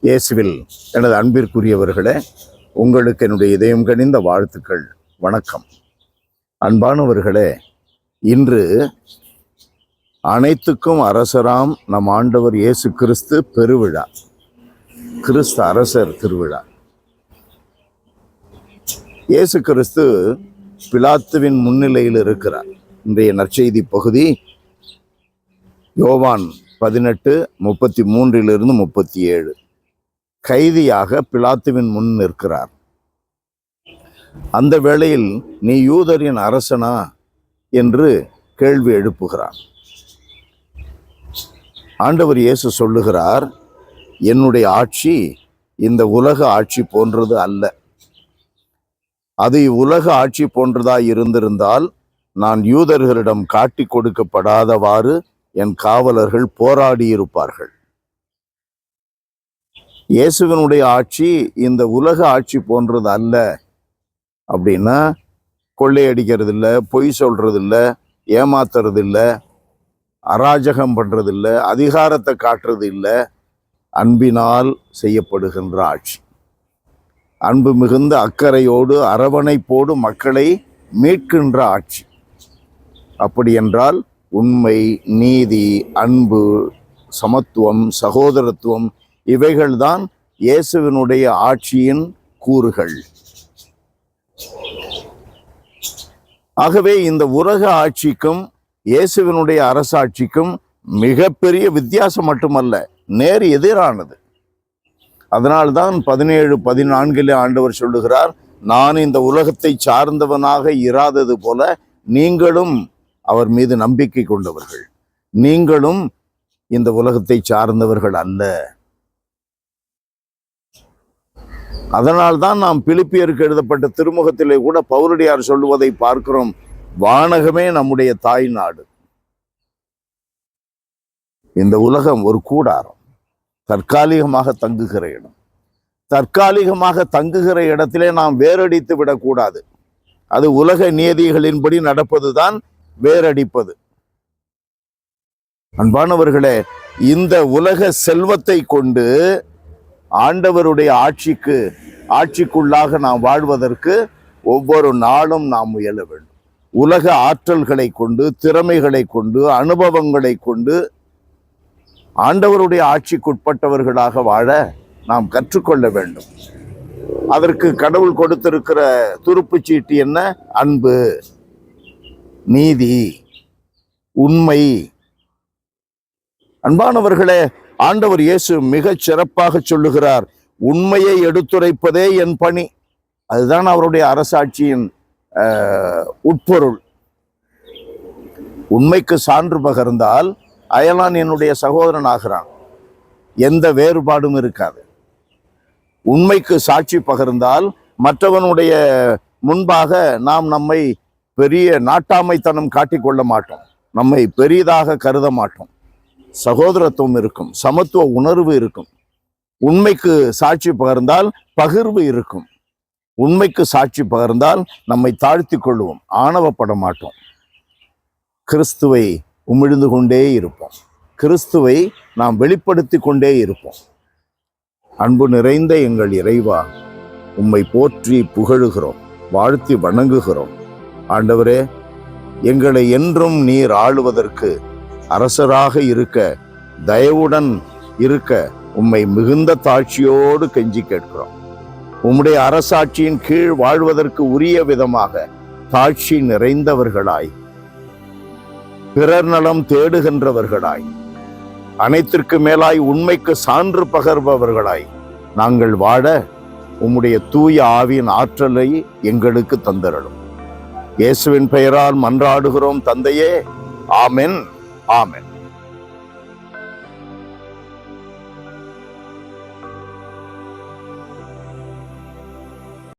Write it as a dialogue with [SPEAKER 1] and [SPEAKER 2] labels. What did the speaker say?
[SPEAKER 1] இயேசுவில் எனது அன்பிற்குரியவர்களே, உங்களுக்கு என்னுடைய இதயம் கனிந்த வாழ்த்துக்கள். வணக்கம். அன்பானவர்களே, இன்று அனைத்துக்கும் அரசராம் நம் ஆண்டவர் இயேசு கிறிஸ்து பெருவிழா, கிறிஸ்து அரசர் திருவிழா. இயேசு கிறிஸ்து பிலாத்துவின் முன்னிலையில் இருக்கிறார். இன்றைய நற்செய்தி பகுதி யோவான் 18:33-37. கைதியாக பிலாத்துவின் முன் நிற்கிறார். அந்த வேளையில், நீ யூதரின் அரசனா என்று கேள்வி எழுப்புகிறார். ஆண்டவர் இயேசு சொல்லுகிறார், என்னுடைய ஆட்சி இந்த உலக ஆட்சி போன்றது அல்ல. அது உலக ஆட்சி போன்றதாய் இருந்திருந்தால் நான் யூதர்களிடம் காட்டி கொடுக்கப்படாதவாறு என் காவலர்கள் போராடியிருப்பார்கள். இயேசுவினுடைய ஆட்சி இந்த உலக ஆட்சி போன்றது அல்ல அப்படின்னா, கொள்ளையடிக்கிறது இல்லை, பொய் சொல்றது இல்லை, ஏமாத்துறது இல்லை, அராஜகம் பண்றது இல்லை, அதிகாரத்தை காட்டுறது இல்லை. அன்பினால் செய்யப்படுகின்ற ஆட்சி, அன்பு மிகுந்த அக்கறையோடு அரவணைப்போடு மக்களை மீட்கின்ற ஆட்சி. அப்படி என்றால் உண்மை, நீதி, அன்பு, சமத்துவம், சகோதரத்துவம் இவைகள்தான் இயேசுவினுடைய ஆட்சியின் கூறுகள். ஆகவே இந்த உலக ஆட்சிக்கும் இயேசுவினுடைய அரசாட்சிக்கும் மிகப்பெரிய வித்தியாசம் மட்டுமல்ல, நேர் எதிரானது. அதனால்தான் 17:14 ஆண்டவர் சொல்லுகிறார், நான் இந்த உலகத்தை சார்ந்தவனாக இராதது போல நீங்களும் அவர் மீது நம்பிக்கை கொண்டவர்கள், நீங்களும் இந்த உலகத்தை சார்ந்தவர்கள் அல்ல. அதனால்தான் நாம் பிலிப்பியருக்கு எழுதப்பட்ட திருமுகத்திலே கூட பவுலடியார் சொல்லுவதை பார்க்கிறோம், வானகமே நம்முடைய தாய் நாடு. இந்த உலகம் ஒரு கூடாரம், தற்காலிகமாக தங்குகிற இடம். தற்காலிகமாக தங்குகிற இடத்திலே நாம் வேரடித்து விடக்கூடாது. அது உலக நியதிகளின்படி நடப்பதுதான் வேரடிப்பது. அன்பானவர்களே, இந்த உலக செல்வத்தை கொண்டு ஆண்டவருடைய ஆட்சிக்குள்ளாக நாம் வாழ்வதற்கு ஒவ்வொரு நாளும் நாம் முயல வேண்டும். உலக ஆற்றல்களை கொண்டு, திறமைகளை கொண்டு, அனுபவங்களை கொண்டு ஆண்டவருடைய ஆட்சிக்குட்பட்டவர்களாக வாழ நாம் கற்றுக்கொள்ள வேண்டும். அதற்கு கடவுள் கொடுத்திருக்கிற துருப்புச் சீட்டு என்ன? அன்பு, நீதி, உண்மை. அன்பானவர்களே, ஆண்டவர் இயேசு மிகச் சிறப்பாக சொல்லுகிறார், உண்மையை எடுத்துரைப்பதே என் பணி. அதுதான் அவருடைய அரசாட்சியின் உட்பொருள். உண்மைக்கு சான்று பகர்ந்தால் அயலான் என்னுடைய சகோதரன் ஆகிறான், எந்த வேறுபாடும் இருக்காது. உண்மைக்கு சாட்சி பகர்ந்தால் மற்றவனுடைய முன்பாக நாம் நம்மை பெரிய நாட்டாமைத்தனம் காட்டிக்கொள்ள மாட்டோம், நம்மை பெரிதாக கருத மாட்டோம். சகோதரத்துவம் இருக்கும், சமத்துவ உணர்வு இருக்கும். உண்மைக்கு சாட்சி பகர்ந்தால் பகிர்வு இருக்கும். உண்மைக்கு சாட்சி பகர்ந்தால் நம்மை தாழ்த்தி கொள்வோம், ஆணவப்பட மாட்டோம். கிறிஸ்துவை உமிழ்ந்து கொண்டே இருப்போம், கிறிஸ்துவை நாம் வெளிப்படுத்தி கொண்டே இருப்போம். அன்பு நிறைந்த எங்கள் இறைவா, உம்மை போற்றி புகழுகிறோம், வாழ்த்தி வணங்குகிறோம். ஆண்டவரே, எங்களை என்றும் நீர் ஆளுவதற்கு, அரசராக இருக்க, தயவுடன் இருக்க உம்மை மிகுந்த தாட்சியோடு கெஞ்சி கேட்கிறோம். உம்முடைய அரசாட்சியின் கீழ் வாழ்வதற்கு உரிய விதமாக தாட்சி நிறைந்தவர்களாய், பிறர் நலம் தேடுகின்றவர்களாய், அனைத்திற்கு மேலாய் உண்மைக்கு சான்று பகர்பவர்களாய் நாங்கள் வாழ உம்முடைய தூய ஆவியின் ஆற்றலை எங்களுக்கு தந்தரலும். இயேசுவின் பெயரால் மன்றாடுகிறோம் தந்தையே. ஆமென், ஆமென்.